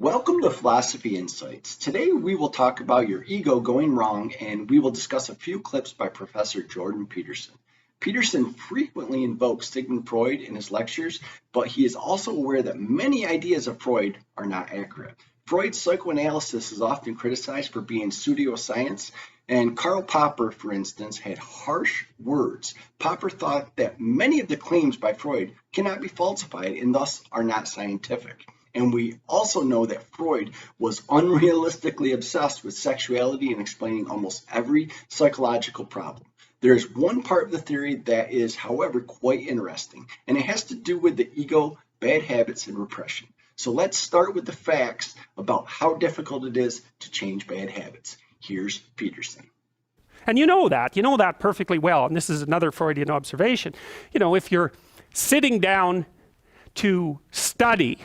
Welcome to Philosophy Insights. Today we will talk about your ego going wrong, and we will discuss a few clips by Professor Jordan Peterson. Peterson frequently invokes Sigmund Freud in his lectures, but he is also aware that many ideas of Freud are not accurate. Freud's psychoanalysis is often criticized for being pseudoscience, and Karl Popper, for instance, had harsh words. Popper thought that many of the claims by Freud cannot be falsified and thus are not scientific. And we also know that Freud was unrealistically obsessed with sexuality and explaining almost every psychological problem. There is one part of the theory that is, however, quite interesting, and it has to do with the ego, bad habits, and repression. So let's start with the facts about how difficult it is to change bad habits. Here's Peterson. And you know that perfectly well, and this is another Freudian observation. You know, if you're sitting down to study,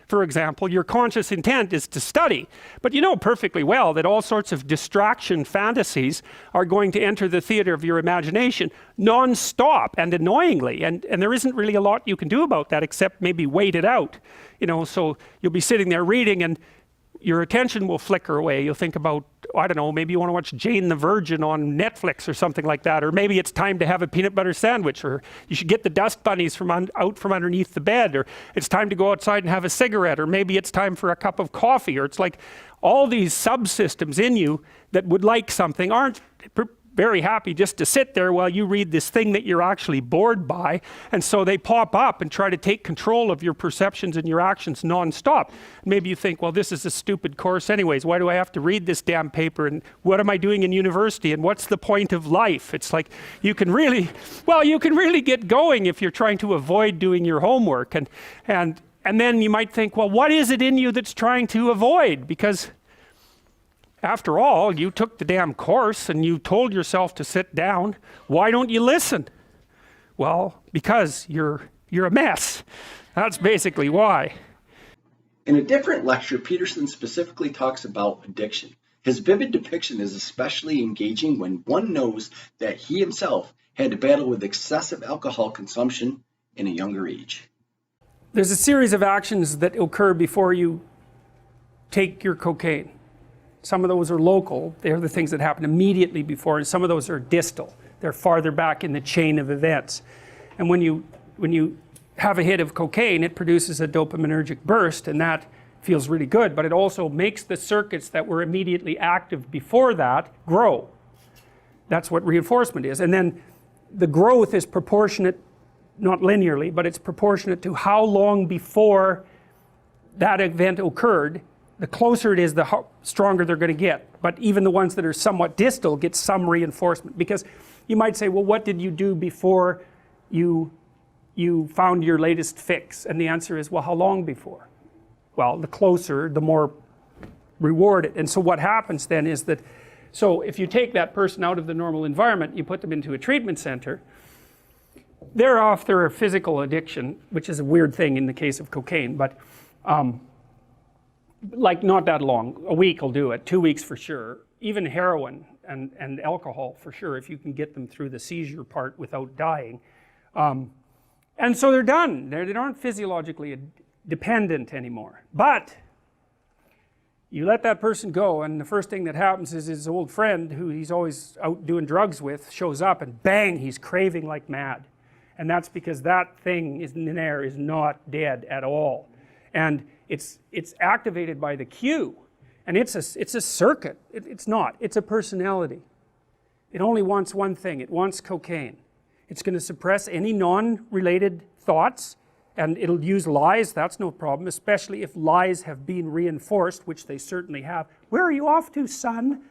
for example, your conscious intent is to study, but you know perfectly well that all sorts of distraction fantasies are going to enter the theater of your imagination non-stop and annoyingly, and there isn't really a lot you can do about that except maybe wait it out. You know, so you'll be sitting there reading and your attention will flicker away. You'll think about, I don't know, maybe you want to watch Jane the Virgin on Netflix or something like that, or maybe it's time to have a peanut butter sandwich, or you should get the dust bunnies out from underneath the bed, or it's time to go outside and have a cigarette, or maybe it's time for a cup of coffee, or it's like all these subsystems in you that would like something aren't very happy just to sit there while you read this thing that you're actually bored by, and so they pop up and try to take control of your perceptions and your actions non-stop. Maybe you think, well, this is a stupid course anyways, why do I have to read this damn paper, and what am I doing in university, and what's the point of life? It's like you can really get going if you're trying to avoid doing your homework, and then you might think, well, what is it in you that's trying to avoid? Because after all, you took the damn course and you told yourself to sit down. Why don't you listen? Well, because you're a mess. That's basically why. In a different lecture, Peterson specifically talks about addiction. His vivid depiction is especially engaging when one knows that he himself had to battle with excessive alcohol consumption in a younger age. There's a series of actions that occur before you take your cocaine. Some of those are local, they're the things that happen immediately before, and some of those are distal. They're farther back in the chain of events. And when you have a hit of cocaine, it produces a dopaminergic burst, and that feels really good, but it also makes the circuits that were immediately active before that grow. That's what reinforcement is. And then the growth is proportionate, not linearly, but it's proportionate to how long before that event occurred. The closer it is, the stronger they're going to get. But even the ones that are somewhat distal get some reinforcement. Because you might say, well, what did you do before you found your latest fix? And the answer is, well, how long before? Well, the closer, the more rewarded. And so what happens then is that, so if you take that person out of the normal environment, you put them into a treatment center, they're off their physical addiction, which is a weird thing in the case of cocaine, but like not that long. A week will do it, 2 weeks for sure. Even heroin and alcohol for sure, if you can get them through the seizure part without dying. And so they're done. They aren't physiologically dependent anymore. But you let that person go, and the first thing that happens is his old friend, who he's always out doing drugs with, shows up, and bang, he's craving like mad. And that's because that thing in there is not dead at all. And it's activated by the cue, and it's a circuit. It's not. It's a personality. It only wants one thing. It wants cocaine. It's going to suppress any non-related thoughts, and it'll use lies. That's no problem, especially if lies have been reinforced, which they certainly have. Where are you off to, son?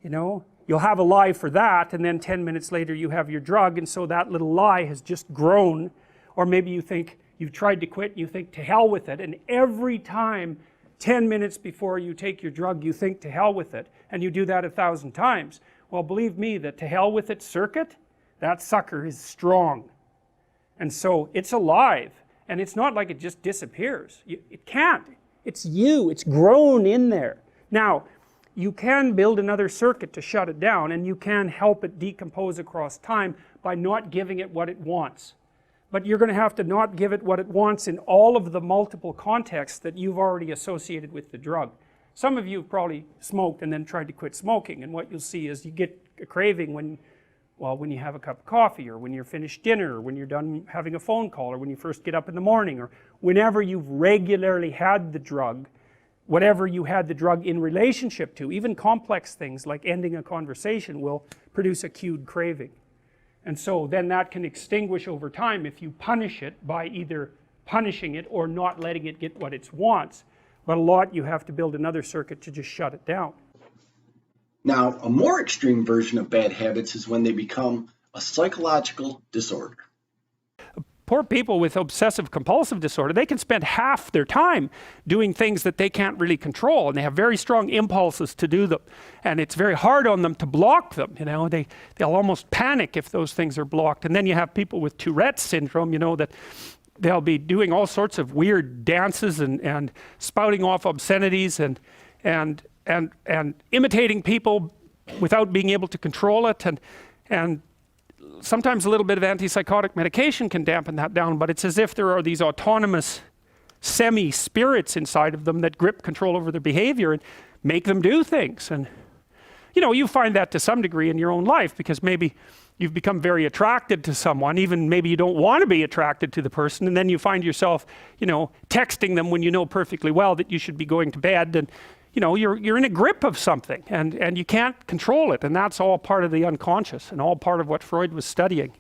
You know, you'll have a lie for that, and then 10 minutes later you have your drug, and so that little lie has just grown. Or maybe you think, you've tried to quit and you think, to hell with it, and every time 10 minutes before you take your drug you think, to hell with it, and you do that 1,000 times. Well, believe me, the to hell with it circuit, that sucker is strong. And so it's alive, and it's not like it just disappears. It can't. It's you. It's grown in there. Now, you can build another circuit to shut it down, and you can help it decompose across time by not giving it what it wants. but you're going to have to not give it what it wants in all of the multiple contexts that you've already associated with the drug. Some of you have probably smoked and then tried to quit smoking, and what you'll see is you get a craving when you have a cup of coffee, or when you're finished dinner, or when you're done having a phone call, or when you first get up in the morning, or whenever you've regularly had the drug, whatever you had the drug in relationship to. Even complex things like ending a conversation will produce a cued craving. And so then that can extinguish over time if you punish it by either punishing it or not letting it get what it wants. But a lot you have to build another circuit to just shut it down. Now, a more extreme version of bad habits is when they become a psychological disorder. Poor people with obsessive compulsive disorder, they can spend half their time doing things that they can't really control, and they have very strong impulses to do them, and it's very hard on them to block them. You know, they'll almost panic if those things are blocked. And then you have people with Tourette's syndrome, you know, that they'll be doing all sorts of weird dances and spouting off obscenities and imitating people without being able to control it, and sometimes a little bit of antipsychotic medication can dampen that down, but it's as if there are these autonomous semi-spirits inside of them that grip control over their behavior and make them do things. And you know, you find that to some degree in your own life, because maybe you've become very attracted to someone, even maybe you don't want to be attracted to the person, and then you find yourself, you know, texting them when you know perfectly well that you should be going to bed, and you know, you're in a grip of something, and you can't control it, and that's all part of the unconscious and all part of what Freud was studying.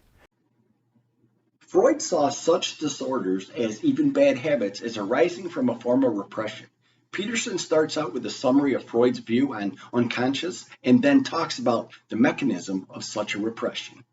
Freud saw such disorders as even bad habits as arising from a form of repression. Peterson starts out with a summary of Freud's view on unconscious and then talks about the mechanism of such a repression.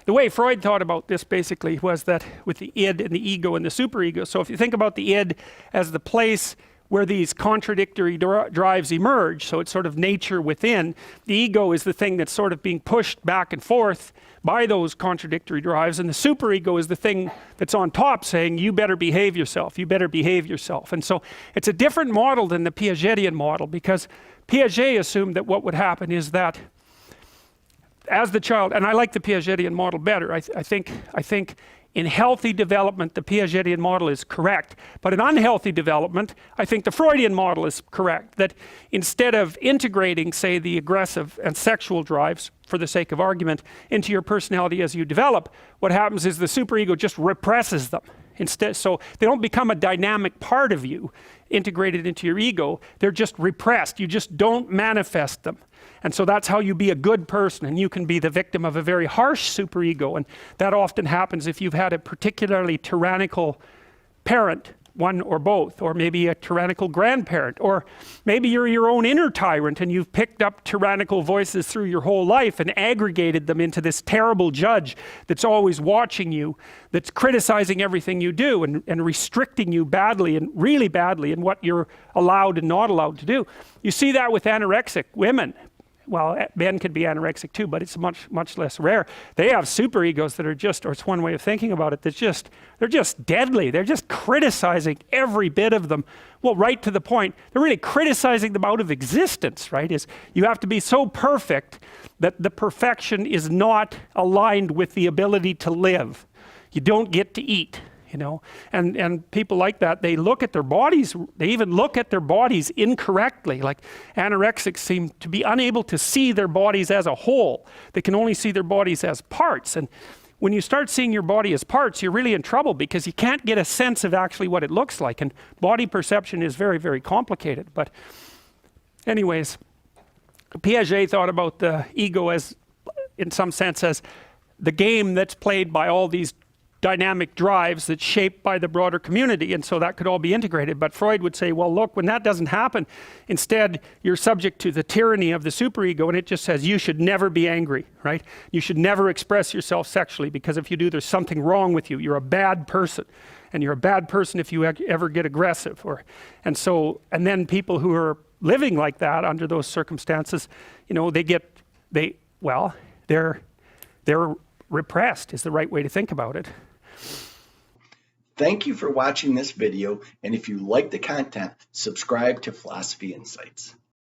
The way Freud thought about this basically was that with the id and the ego and the superego. So if you think about the id as the place where these contradictory drives emerge, so it's sort of nature within, the ego is the thing that's sort of being pushed back and forth by those contradictory drives, and the superego is the thing that's on top saying, you better behave yourself, you better behave yourself. And so it's a different model than the Piagetian model, because Piaget assumed that what would happen is that as the child, and I like the Piagetian model better, I think in healthy development the Piagetian model is correct, but in unhealthy development I think the Freudian model is correct, that instead of integrating, say, the aggressive and sexual drives, for the sake of argument, into your personality as you develop, what happens is the superego just represses them instead. So they don't become a dynamic part of you integrated into your ego, they're just repressed, you just don't manifest them. And so that's how you be a good person, and you can be the victim of a very harsh superego, and that often happens if you've had a particularly tyrannical parent, one or both, or maybe a tyrannical grandparent, or maybe you're your own inner tyrant and you've picked up tyrannical voices through your whole life and aggregated them into this terrible judge that's always watching you, that's criticizing everything you do and restricting you badly and really badly in what you're allowed and not allowed to do. You see that with anorexic women. Well, men can be anorexic too, but it's much less rare. They have superegos that are just, or it's one way of thinking about it, that's just, they're just deadly. They're just criticizing every bit of them. Well, right to the point, they're really criticizing them out of existence, right? Is you have to be so perfect that the perfection is not aligned with the ability to live. You don't get to eat. You know, and people like that, they look at their bodies, they even look at their bodies incorrectly. Like anorexics seem to be unable to see their bodies as a whole. They can only see their bodies as parts. And when you start seeing your body as parts, you're really in trouble, because you can't get a sense of actually what it looks like. And body perception is very, very complicated. But anyways, Piaget thought about the ego as, in some sense, as the game that's played by all these dynamic drives that's shaped by the broader community, and so that could all be integrated. But Freud would say, well, look, when that doesn't happen, instead you're subject to the tyranny of the superego, and it just says you should never be angry, right? You should never express yourself sexually, because if you do, there's something wrong with you. You're a bad person, and you're a bad person if you ever get aggressive. And then people who are living like that under those circumstances, you know, they're repressed is the right way to think about it. Thank you for watching this video, and if you like the content, subscribe to Philosophy Insights.